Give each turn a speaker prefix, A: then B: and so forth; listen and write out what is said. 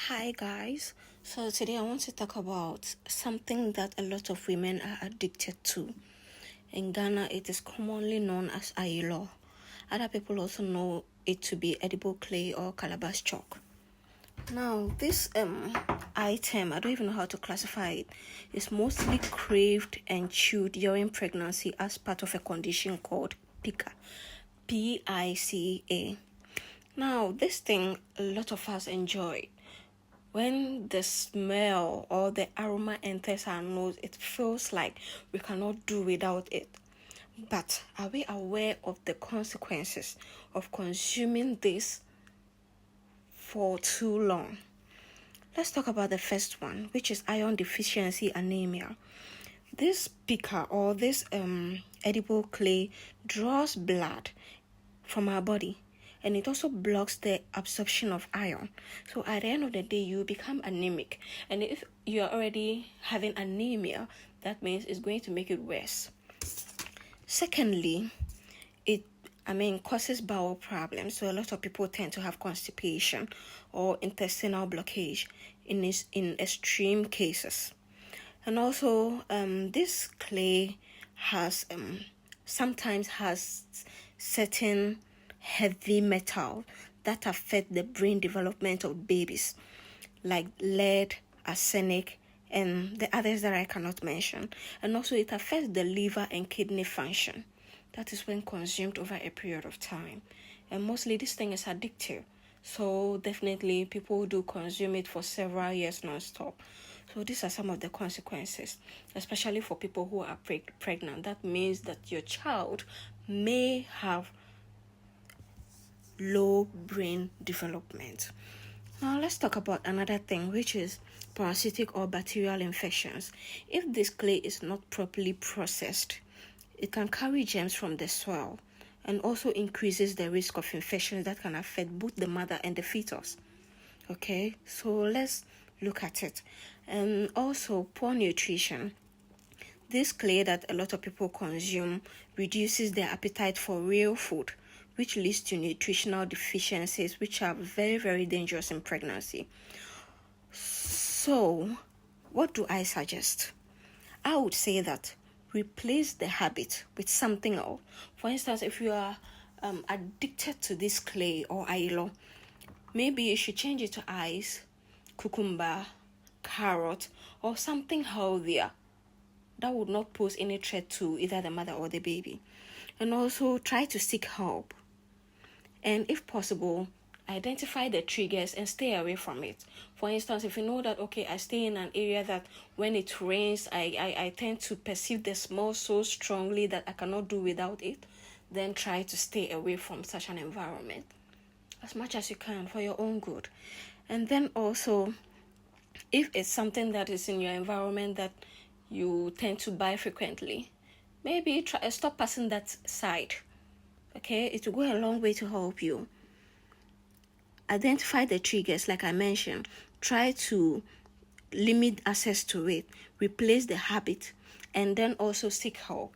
A: Hi guys, so today I want to talk about something that a lot of women are addicted to. In Ghana, it is commonly known as ayilo. Other people also know it to be edible clay or calabash chalk. Now, this item, I don't even know how to classify it, is mostly craved and chewed during pregnancy as part of a condition called PICA. P-I-C-A. Now, this thing, a lot of us enjoy. When the smell or the aroma enters our nose, it feels like we cannot do without it. But are we aware of the consequences of consuming this for too long? Let's talk about the first one, which is iron deficiency anemia. This picker or this edible clay draws blood from our body, and it also blocks the absorption of iron. So at the end of the day, you become anemic. And if you're already having anemia, that means it's going to make it worse. Secondly, it causes bowel problems. So a lot of people tend to have constipation or intestinal blockage in extreme cases. And also, this clay sometimes has certain heavy metal that affect the brain development of babies, like lead, arsenic, and the others that I cannot mention. And also it affects the liver and kidney function. That is when consumed over a period of time. And mostly this thing is addictive. So definitely people do consume it for several years non-stop. So these are some of the consequences, especially for people who are pregnant. That means that your child may have low brain development. Now let's talk about another thing, which is parasitic or bacterial infections. If this clay is not properly processed, it can carry germs from the soil and also increases the risk of infections that can affect both the mother and the fetus. Okay, so let's look at it. And also poor nutrition. This clay that a lot of people consume reduces their appetite for real food, which leads to nutritional deficiencies, which are very, very dangerous in pregnancy. So, what do I suggest? I would say that replace the habit with something else. For instance, if you are addicted to this clay or ayilo, maybe you should change it to ice, cucumber, carrot, or something healthier that would not pose any threat to either the mother or the baby. And also try to seek help. And if possible, identify the triggers and stay away from it. For instance, if you know that, okay, I stay in an area that when it rains, I tend to perceive the smell so strongly that I cannot do without it, then try to stay away from such an environment as much as you can for your own good. And then also, if it's something that is in your environment that you tend to buy frequently, maybe stop passing that side. Okay, it will go a long way to help you. Identify the triggers, like I mentioned. Try to limit access to it, replace the habit, and then also seek help.